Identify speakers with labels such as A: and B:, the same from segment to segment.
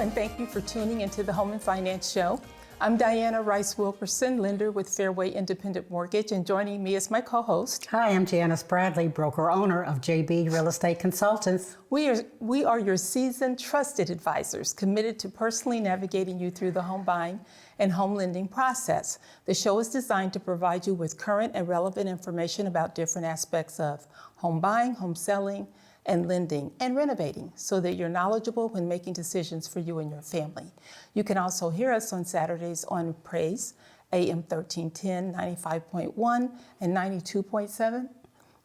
A: and thank you for tuning into the Home and Finance Show. I'm Diana Rice Wilkerson, lender with Fairway Independent Mortgage, and joining me is my co-host.
B: Hi, I'm Janis Bradley, broker-owner of JB Real Estate Consultants.
A: We are your seasoned, trusted advisors committed to personally navigating you through the home buying and home lending process. The show is designed to provide you with current and relevant information about different aspects of home buying, home selling, and lending and renovating so that you're knowledgeable when making decisions for you and your family. You can also hear us on Saturdays on Praise, AM 1310, 95.1, and 92.7.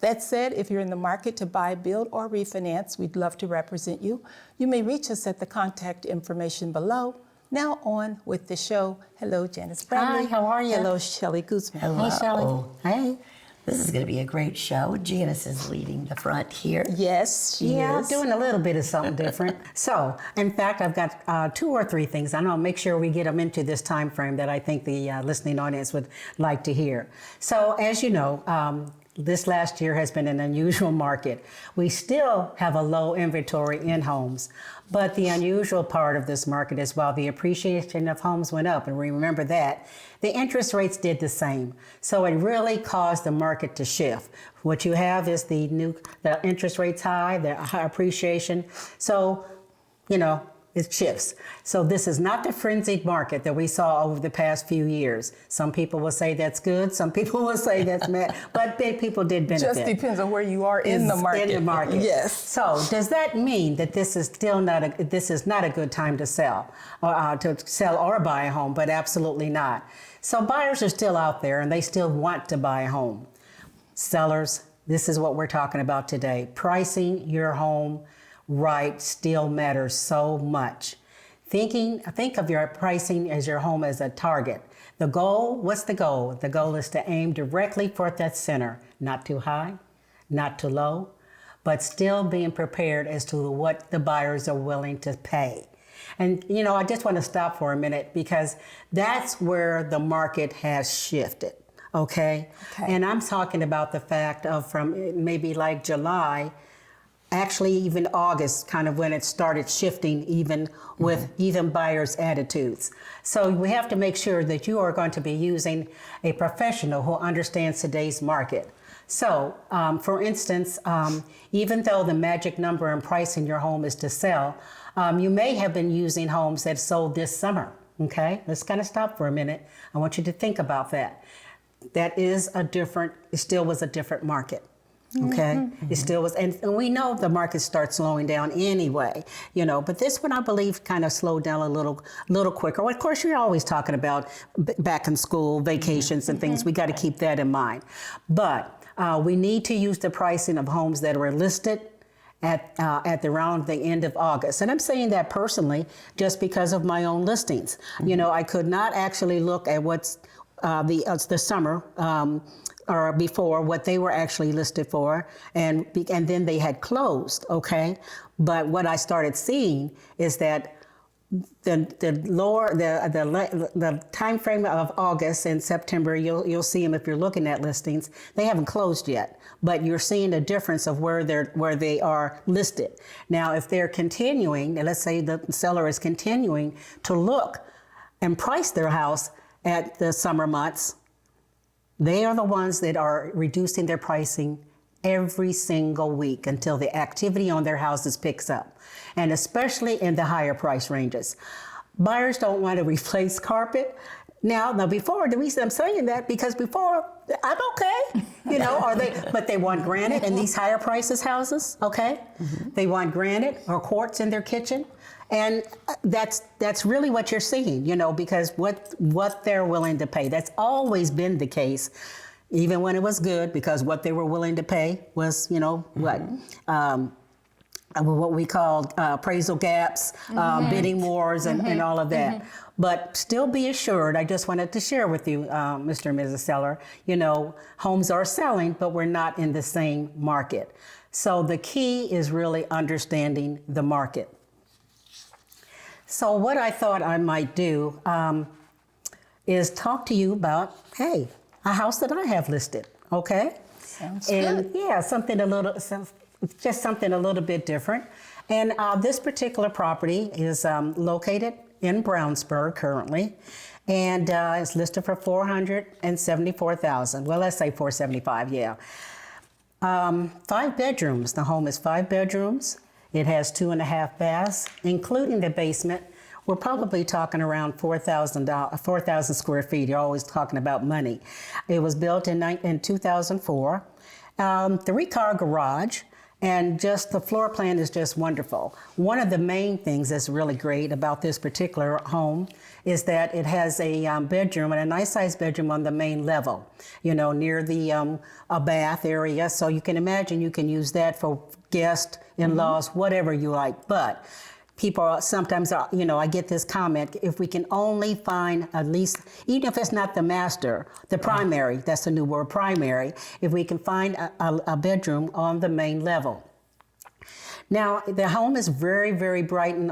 A: That said, if you're in the market to buy, build, or refinance, we'd love to represent you. You may reach us at the contact information below. Now on with the show. Hello, Janis Bradley.
B: Hi, how are you?
A: Hello, Shelley Guzman.
C: Hello.
B: Hey, Shelley. Hey.
C: This is going to be a great show. Janis is leading the front here.
A: Yes, she
B: Yeah,
A: is.
B: I'm doing a little bit of something different. So, in fact, I've got 2 or 3 things. I know I'll make sure we get them into this time frame that I think the listening audience would like to hear. So, as you know, this last year has been an unusual market. We still have a low inventory in homes, but the unusual part of this market is while the appreciation of homes went up, and we remember that, the interest rates did the same. So it really caused the market to shift. What you have is the interest rates high, the high appreciation. So, you know, it shifts. So this is not the frenzied market that we saw over the past few years. Some people will say that's good. Some people will say that's bad. But big people did benefit.
A: Just depends on where you are in the market.
B: In the market.
A: Yes.
B: So does that mean that this is still not a good time to sell or buy a home? But absolutely not. So buyers are still out there and they still want to buy a home. Sellers, this is what we're talking about today. Pricing your home right still matters so much. Think of your pricing as your home as a target. The goal, what's the goal? The goal is to aim directly for that center, not too high, not too low, but still being prepared as to what the buyers are willing to pay. And, you know, I just want to stop for a minute because that's where the market has shifted, okay? And I'm talking about the fact of from maybe like July, actually even August, kind of when it started shifting even with even buyers' attitudes. So we have to make sure that you are going to be using a professional who understands today's market. So, for instance, even though the magic number in pricing your home is to sell, you may have been using homes that sold this summer, okay? Let's kind of stop for a minute. I want you to think about that. It still was a different market. Okay, it still was, and we know the market starts slowing down anyway, you know. But this one, I believe, kind of slowed down a little quicker. Well, of course, you're always talking about back in school, vacations, and things. We got to keep that in mind. But we need to use the pricing of homes that were listed at around the end of August. And I'm saying that personally, just because of my own listings. You know, I could not actually look at what's the summer. Or before what they were actually listed for, and then they had closed, okay? But what I started seeing is that the time frame of August and September, you'll see them if you're looking at listings, they haven't closed yet, but you're seeing a difference of where they are listed. Now, if they're continuing, and let's say the seller is continuing to look and price their house at the summer months, they are the ones that are reducing their pricing every single week until the activity on their houses picks up, and especially in the higher price ranges. Buyers don't want to replace carpet. Now before, I'm saying that because before, I'm okay, you know, but they want granite in these higher prices houses, okay? They want granite or quartz in their kitchen. And that's really what you're seeing, you know, because what they're willing to pay. That's always been the case, even when it was good, because what they were willing to pay was, you know, what we called appraisal gaps, bidding wars, and all of that. But still be assured, I just wanted to share with you, Mr. and Mrs. Seller, you know, homes are selling, but we're not in the same market. So the key is really understanding the market. So what I thought I might do is talk to you about, hey, a house that I have listed, okay?
A: Sounds
B: and
A: good.
B: Yeah, something a little just something a little bit different. And this particular property is located in Brownsburg currently, and it's listed for $474,000. Well, let's say $475,000, yeah. 5 bedrooms. The home is 5 bedrooms. It has 2.5 baths, including the basement. We're probably talking around 4,000 square feet. You're always talking about money. It was built in 2004. 3-car garage, and just the floor plan is just wonderful. One of the main things that's really great about this particular home is that it has a bedroom, and a nice sized bedroom on the main level, near the a bath area. So you can imagine you can use that for guests, in-laws, whatever you like. But people sometimes, I get this comment, if we can only find at least, even if it's not the master, the primary, that's the new word, primary, if we can find a bedroom on the main level. Now, the home is very, very bright and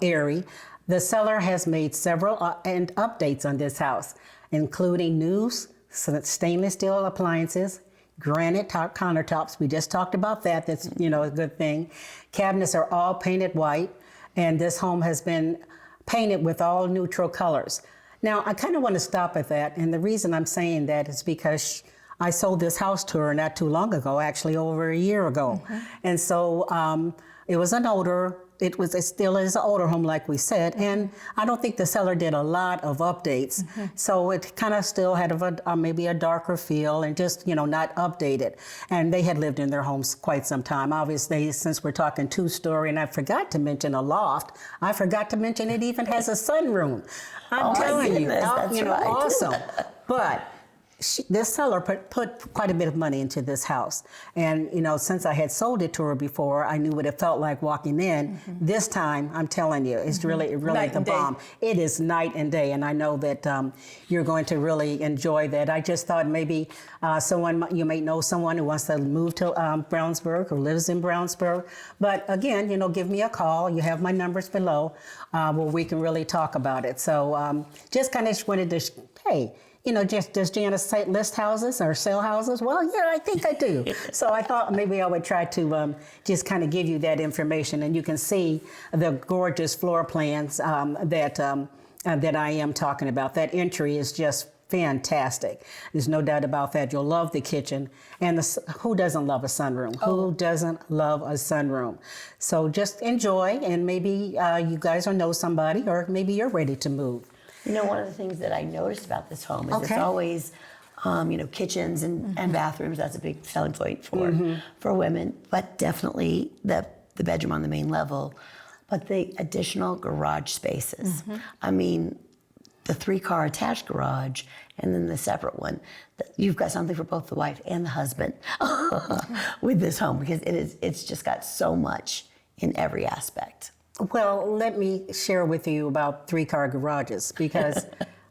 B: airy. The seller has made several updates on this house, including new stainless steel appliances, granite top countertops. We just talked about that. That's, a good thing. Cabinets are all painted white, and this home has been painted with all neutral colors. Now, I kind of want to stop at that, and the reason I'm saying that is because I sold this house to her not too long ago, actually over a year ago. And so it was an older, it still is an older home, like we said, and I don't think the seller did a lot of updates. So it kind of still had maybe a darker feel and just, not updated. And they had lived in their homes quite some time. Obviously, since we're talking 2-story, and I forgot to mention a loft, I forgot to mention it even has a sunroom. I'm telling you,
C: that's right.
B: awesome. But this seller put quite a bit of money into this house. And, since I had sold it to her before, I knew what it felt like walking in. This time, I'm telling you, it's really the bomb. It is night and day. And I know that you're going to really enjoy that. I just thought maybe you may know someone who wants to move to Brownsburg or lives in Brownsburg. But again, give me a call. You have my numbers below where we can really talk about it. So just kind of wanted to, hey, does Janis list houses or sell houses? Well, yeah, I think I do. So I thought maybe I would try to just kind of give you that information, and you can see the gorgeous floor plans that I am talking about. That entry is just fantastic. There's no doubt about that. You'll love the kitchen. And who doesn't love a sunroom? Who doesn't love a sunroom? So just enjoy, and maybe you guys will know somebody, or maybe you're ready to move.
C: One of the things that I noticed about this home is it's always, kitchens and bathrooms. That's a big selling point for women, but definitely the bedroom on the main level, but the additional garage spaces. I mean, the 3-car attached garage and then the separate one. You've got something for both the wife and the husband with this home, because it's just got so much in every aspect.
B: Well, let me share with you about 3-car garages, because,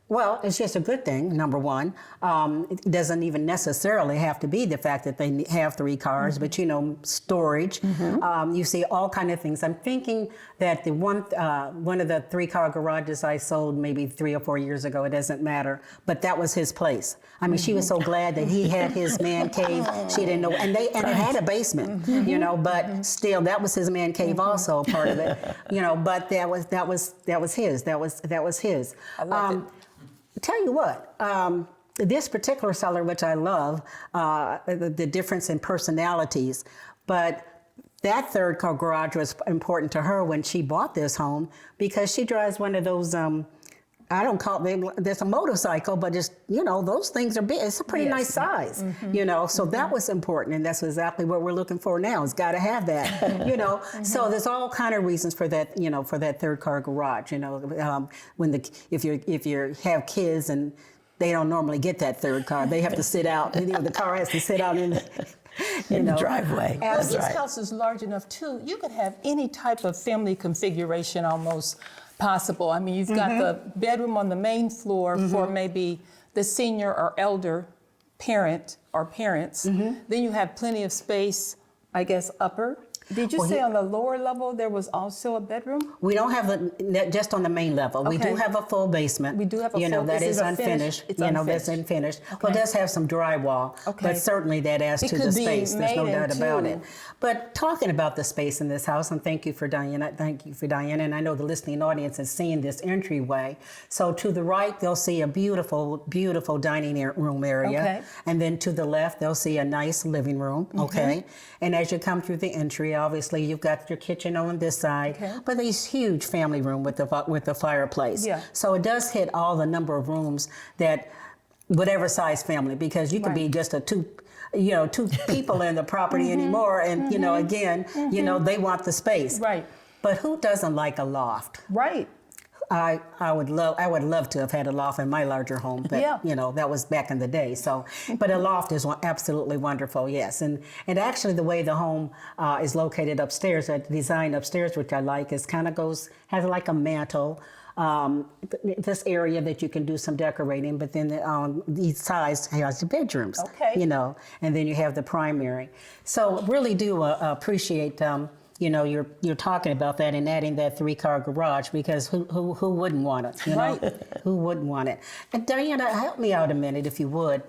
B: well, it's just a good thing, number one. It doesn't even necessarily have to be the fact that they have 3 cars, but, storage. You see all kind of things. I'm thinking that the one of the 3-car garages I sold maybe 3 or 4 years ago, it doesn't matter, but that was his place. I mean, she was so glad that he had his man cave. She didn't know, and it had a basement, but still, that was his man cave also, part of it, but that was his.
A: I loved it.
B: Tell you what, this particular seller, which I love, the difference in personalities, but that 3-car garage was important to her when she bought this home, because she drives one of those, I don't call it, there's a motorcycle, but just, those things are big. It's a pretty nice size, so that was important. And that's exactly what we're looking for now. It's got to have that, So there's all kind of reasons for that, for that 3-car garage, if you have kids and they don't normally get that 3rd car, they have to sit out, the car has to sit out in
C: the driveway.
A: As this house is large enough too, you could have any type of family configuration almost possible. I mean, you've got the bedroom on the main floor for maybe the senior or elder parent or parents. Then you have plenty of space, I guess, upper. Did you say on the lower level there was also a bedroom?
B: We don't have just on the main level. We do
A: Okay.
B: have a full basement.
A: We do have a full-
B: that
A: is
B: is
A: it a
B: unfinished.
A: finished? It's
B: That's
A: unfinished.
B: unfinished.
A: Okay.
B: Well, it does have some drywall,
A: Okay.
B: but certainly that adds
A: It
B: to
A: could
B: the
A: be
B: space. There's no
A: made
B: doubt about
A: into-
B: it. But talking about the space in this house, and thank you for Diana, and I know the listening audience is seeing this entryway. So to the right, they'll see a beautiful, beautiful dining room area.
A: Okay.
B: And then to the left, they'll see a nice living room, okay? And as you come through the entry, obviously, you've got your kitchen on this side,
A: Okay.
B: but this huge family room with the fireplace.
A: Yeah.
B: So it does hit all the number of rooms that whatever size family, because you could be
A: Right.
B: just two people in the property anymore, and again, they want the space.
A: Right.
B: But who doesn't like a loft?
A: Right.
B: I would love to have had a loft in my larger home, but
A: Yeah.
B: that was back in the day. So, but a loft is absolutely wonderful, yes. And actually, the way the home is located upstairs, the design upstairs, which I like, is has like a mantle. This area that you can do some decorating, but then each side has the bedrooms.
A: Okay.
B: And then you have the primary. So really do appreciate. You're talking about that and adding that 3-car garage, because who wouldn't want it?
A: Right.
B: Who wouldn't want it? And Diana, help me out a minute if you would.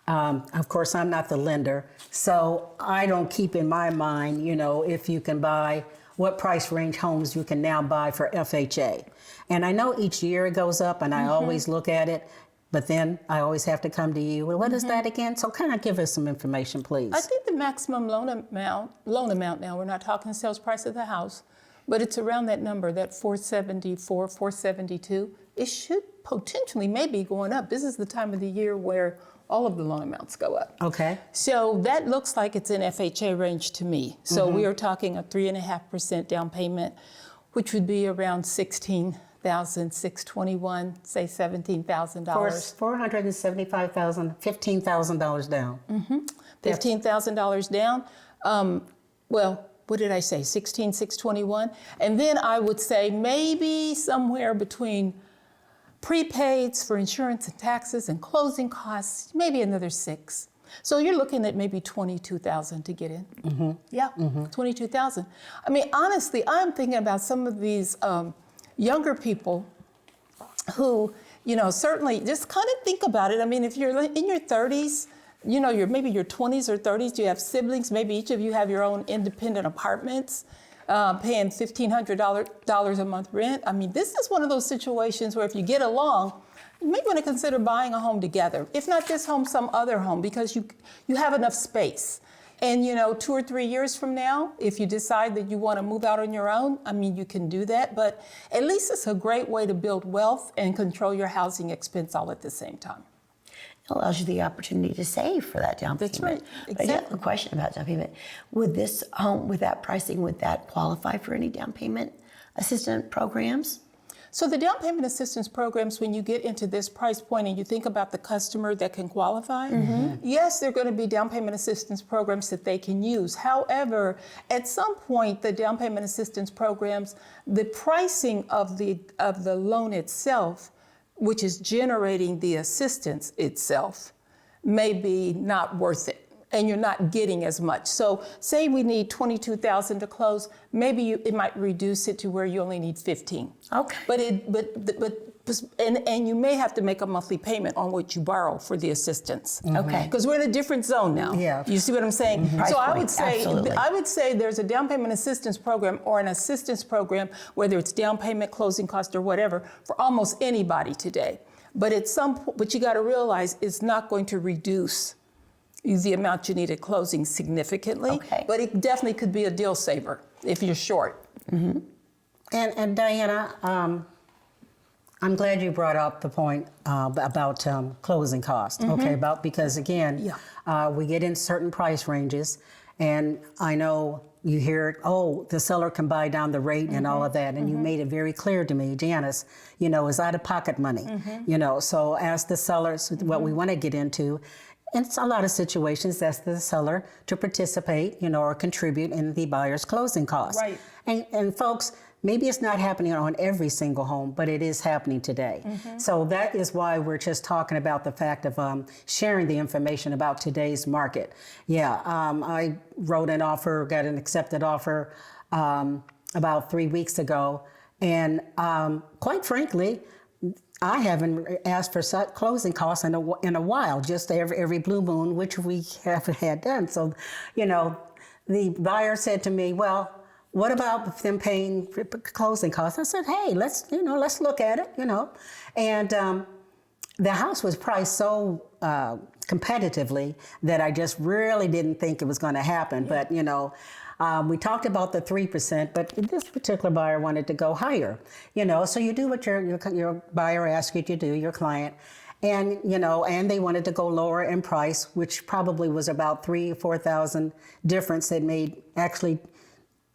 B: Of course, I'm not the lender, so I don't keep in my mind, if you can buy, what price range homes you can now buy for FHA. And I know each year it goes up, and I always look at it, but then I always have to come to you. Well, what is that again? So kind of give us some information, please.
A: I think the maximum loan amount now, we're not talking the sales price of the house, but it's around that number, that 474, 472. It should potentially maybe going up. This is the time of the year where all of the loan amounts go up.
B: Okay.
A: So that looks like it's in FHA range to me. So we are talking a 3.5% down payment, which would be around $16,621, say $17,000.
B: $475,000, $15,000 down.
A: $15,000 down. Well, what did I say? 16,621. And then I would say maybe somewhere between prepaids for insurance and taxes and closing costs, maybe another 6. So you're looking at maybe 22,000 to get in. Yeah, 22,000. I mean, honestly, I'm thinking about some of these younger people who, certainly just kind of think about it. I mean, if you're in your 30s, maybe your 20s or 30s, you have siblings, maybe each of you have your own independent apartments, paying $1,500 a month rent. I mean, this is one of those situations where if you get along, you may want to consider buying a home together. If not this home, some other home, because you have enough space. And 2 or 3 years from now, if you decide that you want to move out on your own, I mean, you can do that. But at least it's a great way to build wealth and control your housing expense all at the same time.
C: It allows you the opportunity to save for that down payment.
A: That's right.
C: But I do have
A: Exactly.
C: a question about down payment. Would this home, with that pricing, would that qualify for any down payment assistance programs?
A: So the down payment assistance programs, when you get into this price point and you think about the customer that can qualify, yes, there are going to be down payment assistance programs that they can use. However, at some point, the down payment assistance programs, the pricing of the loan itself, which is generating the assistance itself, may be not worth it, and you're not getting as much. So say we need 22,000 to close, maybe it might reduce it to where you only need 15.
C: Okay.
A: And you may have to make a monthly payment on what you borrow for the assistance.
C: Okay.
A: Because we're in a different zone now.
B: Yeah.
A: You see what I'm saying?
C: Price
A: So
C: point, absolutely.
A: I would say there's a down payment assistance program or an assistance program, whether it's down payment, closing cost, or whatever, for almost anybody today. But at some point, what you got to realize is not going to reduce the amount you need at closing significantly.
C: Okay.
A: But it definitely could be a deal saver if you're short.
B: And Diana, I'm glad you brought up the point about closing costs. Okay, because again, we get in certain price ranges, and I know you hear, oh, the seller can buy down the rate and all of that, and you made it very clear to me, Janis, is out of pocket money. So as the sellers, what we want to get into. And it's a lot of situations that's the seller to participate, or contribute in the buyer's closing costs.
A: Right.
B: And folks, maybe it's not happening on every single home, but it is happening today. So that is why we're just talking about the fact of sharing the information about today's market. Yeah, I wrote an offer, got an accepted offer about 3 weeks ago. And quite frankly, I haven't asked for closing costs in a while, just every blue moon, which we haven't had done. So, you know, the buyer said to me, well, what about them paying closing costs? I said, hey, let's look at it, you know. And the house was priced so competitively that I just really didn't think it was going to happen. But, you know, we talked about the 3%, but this particular buyer wanted to go higher, you know. So you do what your buyer asks you to do, your client, and you know, and they wanted to go lower in price, which probably was about $3,000 or $4,000 difference. That made actually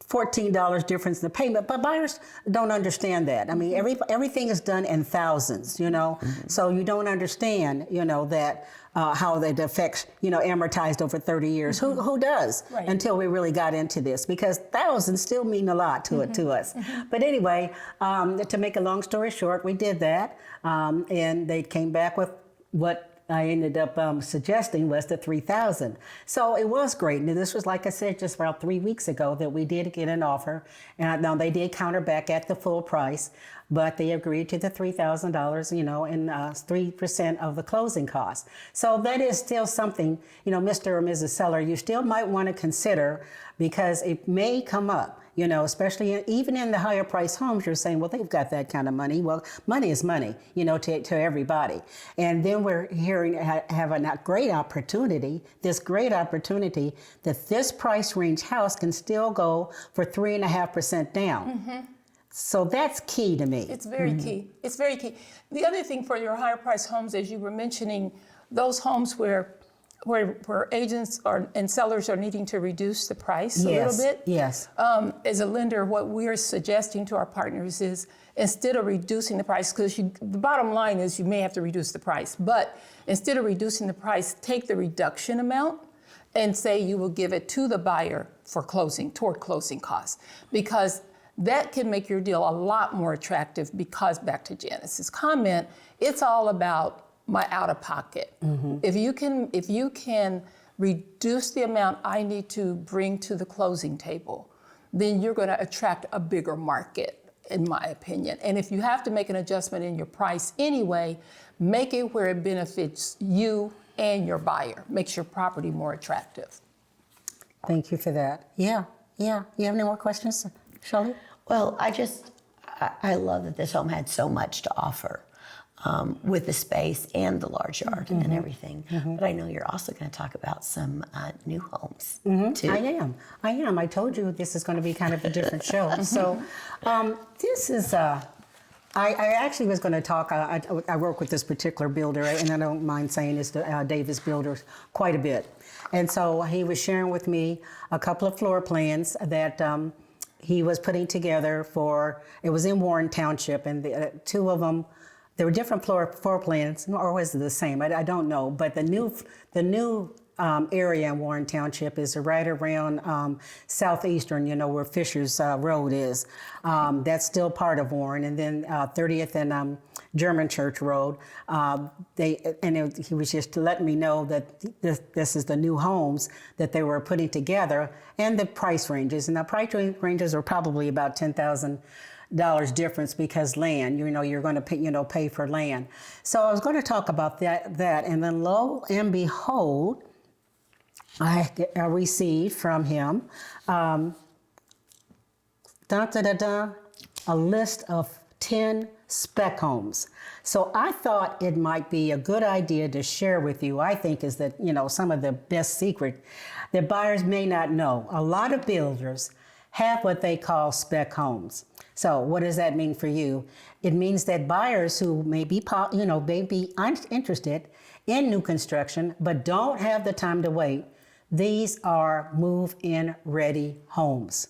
B: $14 difference in the payment, but buyers don't understand that. I mean, everything is done in thousands, you know, so you don't understand, you know, that how that affects, you know, amortized over 30 years. Who does? Right. Until we really got into this, because thousands still mean a lot to us. But anyway, to make a long story short, we did that, and they came back with what I ended up suggesting was the $3,000. So it was great. And this was, like I said, just about 3 weeks ago that we did get an offer. And now they did counter back at the full price, but they agreed to the $3,000, you know, and 3% of the closing costs. So that is still something, you know, Mr. or Mrs. Seller, you still might want to consider, because it may come up. You know, especially even in the higher price homes, you're saying, well, they've got that kind of money. Well, money is money, you know, to everybody. And then we're have a great opportunity, this great opportunity that this price range house can still go for 3.5% down. So that's key to me.
A: It's very key. It's very key. The other thing for your higher price homes, as you were mentioning, those homes where agents and sellers are needing to reduce the price a little bit.
B: Yes.
A: As a lender, what we're suggesting to our partners is, instead of reducing the price, because the bottom line is you may have to reduce the price, but instead of reducing the price, take the reduction amount and say you will give it to the buyer for toward closing costs, because that can make your deal a lot more attractive. Because back to Janis's comment, it's all about my out-of-pocket. If you can reduce the amount I need to bring to the closing table, then you're going to attract a bigger market, in my opinion. And if you have to make an adjustment in your price anyway, make it where it benefits you and your buyer, makes your property more attractive.
B: Thank you for that. Yeah. You have any more questions, Shirley?
C: Well, I love that this home had so much to offer. With the space and the large yard and everything. But I know you're also going to talk about some new homes too. I am. I told you this is going to be kind of a different show. So this is, I actually was going to talk, I work with this particular builder, and I don't mind saying it's the Davis Builders quite a bit. And so he was sharing with me a couple of floor plans that he was putting together it was in Warren Township, and the two of them, there were different floor plans, or was it the same? I don't know. But the new area in Warren Township is right around southeastern, you know, where Fisher's Road is. That's still part of Warren. And then 30th and German Church Road. He was just letting me know that this is the new homes that they were putting together, and the price ranges. And the price ranges are probably about $10,000 difference, because land, you know, you're going to pay for land. So I was going to talk about that, and then lo and behold, I received from him a list of 10 spec homes. So I thought it might be a good idea to share with you. I think is that, you know, some of the best secret that buyers may not know. A lot of builders have what they call spec homes. So what does that mean for you? It means that buyers who may be interested in new construction but don't have the time to wait, these are move-in ready homes.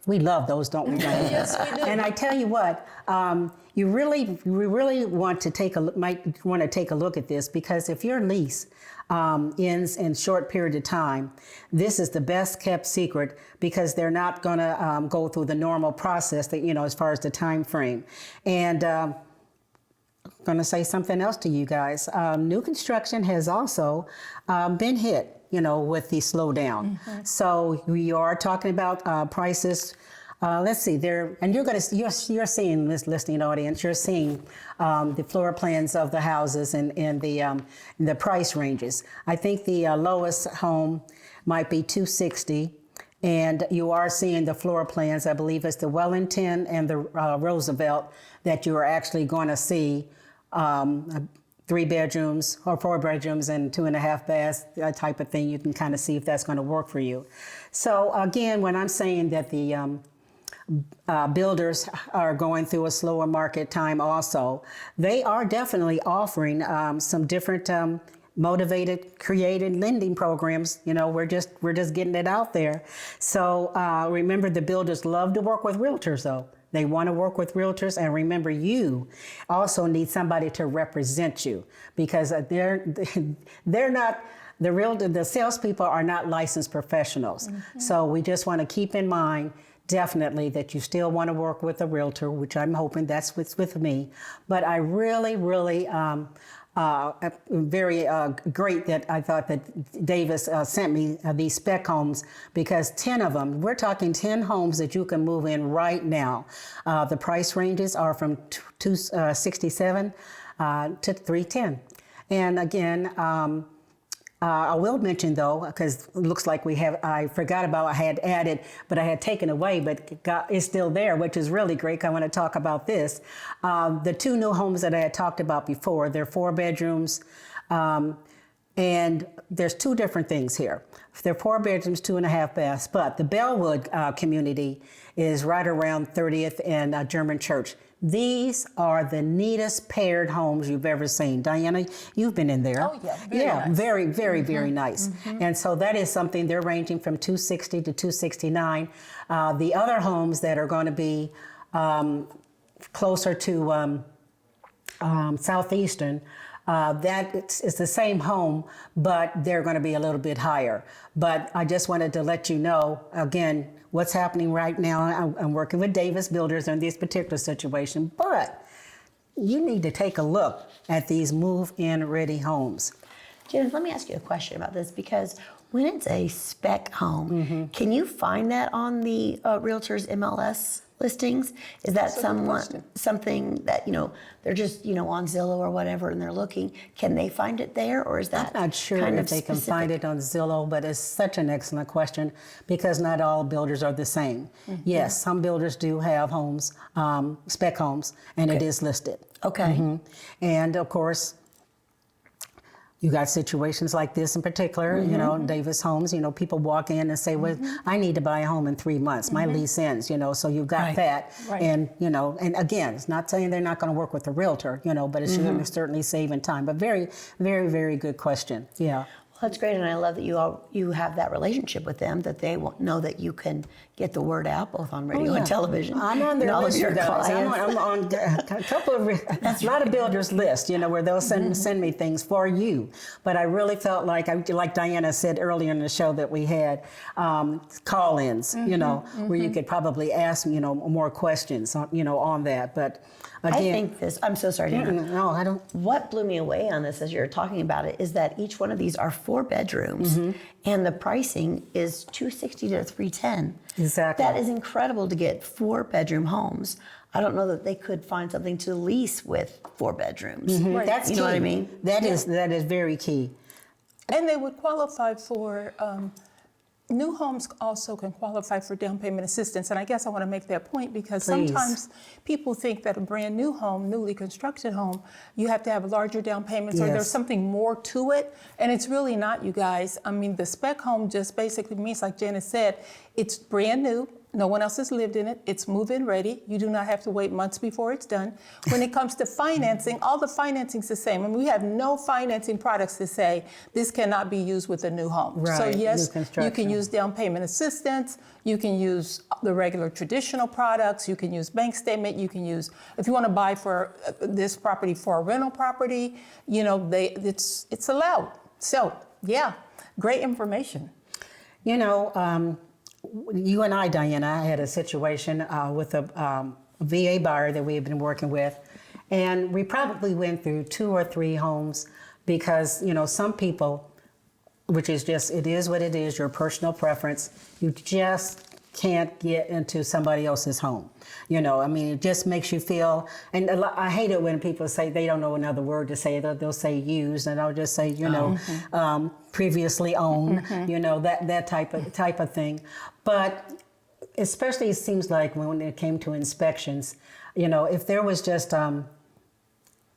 B: We love those, don't we, Diana?
A: Yes, we do.
B: And I tell you what, we really want to might want to take a look at this, because if your lease ends in short period of time, this is the best kept secret, because they're not going to go through the normal process that, as far as the time frame. And I'm going to say something else to you guys. New construction has also been hit, with the slowdown. So we are talking about prices. Let's see there, and you're seeing, this listening audience, you're seeing the floor plans of the houses and the price ranges. I think the lowest home might be $260,000. And you are seeing the floor plans. I believe it's the Wellington and the Roosevelt that you are actually going to see 3 bedrooms or 4 bedrooms and 2.5 baths, that type of thing. You can kind of see if that's going to work for you. So again, when I'm saying that the builders are going through a slower market time also, they are definitely offering some different motivated, created lending programs. We're just getting it out there. So remember, the builders love to work with realtors, though. They want to work with realtors, and remember, you also need somebody to represent you, because they're not the salespeople are not licensed professionals. So we just want to keep in mind, definitely, that you still want to work with a realtor, which I'm hoping that's what's with me. But I really, very great that I thought that Davis sent me these spec homes, because 10 of them, we're talking 10 homes that you can move in right now. The price ranges are from $267,000 to $310,000. And again, I will mention, though, because it looks like I forgot about, I had added, but I had taken away, but it's still there, which is really great. I want to talk about this. The 2 new homes that I had talked about before, they're 4 bedrooms, and there's 2 different things here. They're 4 bedrooms, 2.5 baths, but the Bellwood community is right around 30th and German Church. These are the neatest paired homes you've ever seen. Diana, you've been in there.
A: Oh, yeah.
B: Very, very, very nice. And so that is something, they're ranging from $260,000 to $269,000. The other homes that are going to be closer to Southeastern, that is the same home, but they're going to be a little bit higher. But I just wanted to let you know, again, what's happening right now. I'm working with Davis Builders on this particular situation, but you need to take a look at these move-in ready homes.
C: Janis, let me ask you a question about this, because when it's a spec home, can you find that on the Realtor's MLS listings? Is that something that, they're just, on Zillow or whatever, and they're looking, can they find it there, or is that
B: I'm not sure if they can find it on Zillow, but it's such an excellent question, because not all builders are the same. Yes, some builders do have homes, spec homes, and it is listed.
C: Okay.
B: And of course, you got situations like this in particular, Davis Homes, people walk in and say, well, I need to buy a home in 3 months. My lease ends, so you've got that.
A: Right.
B: And, and again, it's not saying they're not going to work with a realtor, but it's certainly saving time. But very, very, very good question. Yeah.
C: Well, that's great, and I love that you have that relationship with them, that they know that you can get the word out both on radio and television.
B: I'm on their list,
C: your
B: guys.
C: clients.
B: I'm on a couple of, a lot of builders' lists, where they'll send me things for you. But I really felt like Diana said earlier in the show that we had call-ins, where you could probably ask, more questions, on that. But again,
C: I think this, I'm so sorry, Diana.
B: No, I don't.
C: What blew me away on this as you're talking about it is that each one of these are 4 bedrooms, and the pricing is $260,000 to $310,000.
B: Exactly.
C: That is incredible to get 4 bedroom homes. I don't know that they could find something to lease with 4 bedrooms.
A: Right.
B: That's
C: you
B: key.
C: know what I mean?
B: That is very key.
A: And they would qualify for, new homes also can qualify for down payment assistance. And I guess I want to make that point, because
B: Please.
A: sometimes people think that a brand new home, newly constructed home, you have to have larger down payments, or there's something more to it. And it's really not, you guys. I mean, the spec home just basically means, like Janis said, it's brand new. No one else has lived in it. It's move-in ready. You do not have to wait months before it's done. When it comes to financing, all the financing's the same. I mean, we have no financing products to say this cannot be used with a new home.
B: Right,
A: So
B: new
A: yes, you
B: construction.
A: can use down payment assistance. You can use the regular traditional products. You can use bank statement. You can use, if you want to buy for this property for a rental property, you know, it's allowed. So yeah, great information.
B: You know, you and I, Diana, had a situation with a VA buyer that we had been working with, and we probably went through 2 or 3 homes because, you know, some people, which is just, it is what it is, your personal preference, you just can't get into somebody else's home. You know, I mean, it just makes you feel, and I hate it when people say they don't know another word to say, they'll say used, and I'll just say, you know, previously owned, you know, that type of thing. But especially it seems like when it came to inspections, you know, if there was just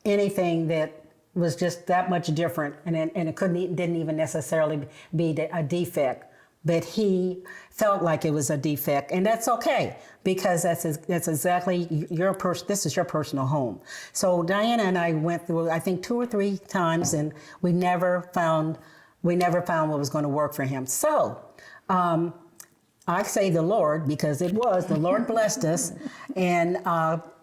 B: anything that was just that much different, and it didn't even necessarily be a defect, but he felt like it was a defect, and that's okay because that's exactly this is your personal home. So Diana and I went through, I think 2 or 3 times, and we never found what was going to work for him. So I say the Lord, because it was the Lord blessed us, and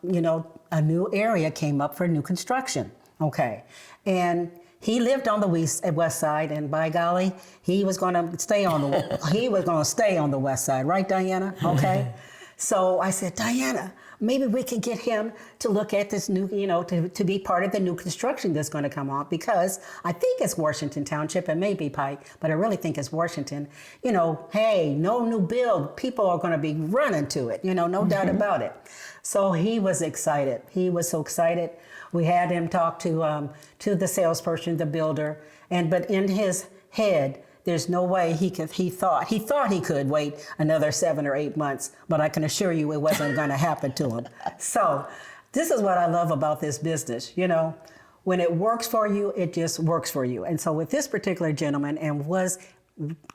B: you know, a new area came up for new construction. Okay, and he lived on the west side, and by golly, he was going to stay on the west side, right, Diana? Okay. So I said, Diana, maybe we can get him to look at this new, you know, to be part of the new construction that's going to come on, because I think it's Washington Township, and maybe Pike, but I really think it's Washington. You know, hey, no new build, people are going to be running to it, you know, no doubt about it. So he was excited. He was so excited. We had him talk to the salesperson, the builder, but in his head, there's no way he thought he could wait another 7 or 8 months, but I can assure you it wasn't going to happen to him. So this is what I love about this business. You know, when it works for you, it just works for you. And so with this particular gentleman, and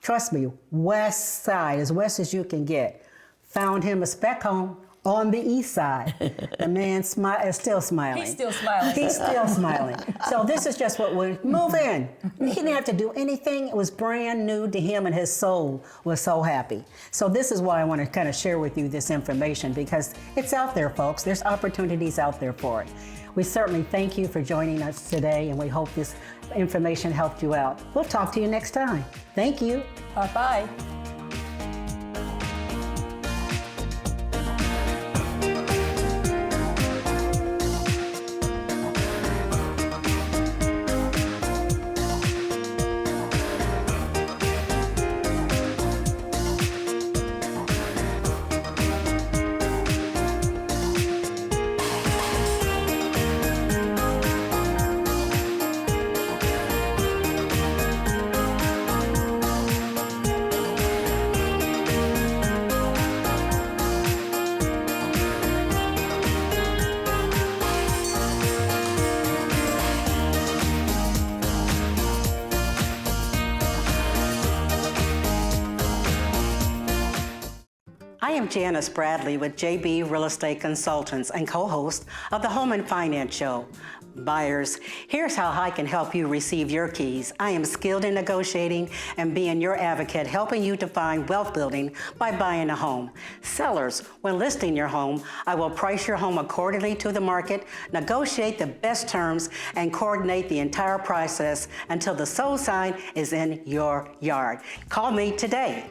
B: trust me, west side, as west as you can get, found him a spec home on the east side. The man is still smiling.
A: He's still smiling.
B: He's still smiling. So this is just what we move in. He didn't have to do anything. It was brand new to him, and his soul was so happy. So this is why I want to kind of share with you this information, because it's out there, folks. There's opportunities out there for it. We certainly thank you for joining us today, and we hope this information helped you out. We'll talk to you next time. Thank you.
A: Bye-bye.
B: I am Janis Bradley with JB Real Estate Consultants and co-host of the Home and Finance Show. Buyers, here's how I can help you receive your keys. I am skilled in negotiating and being your advocate, helping you to find wealth building by buying a home. Sellers, when listing your home, I will price your home accordingly to the market, negotiate the best terms, and coordinate the entire process until the sold sign is in your yard. Call me today.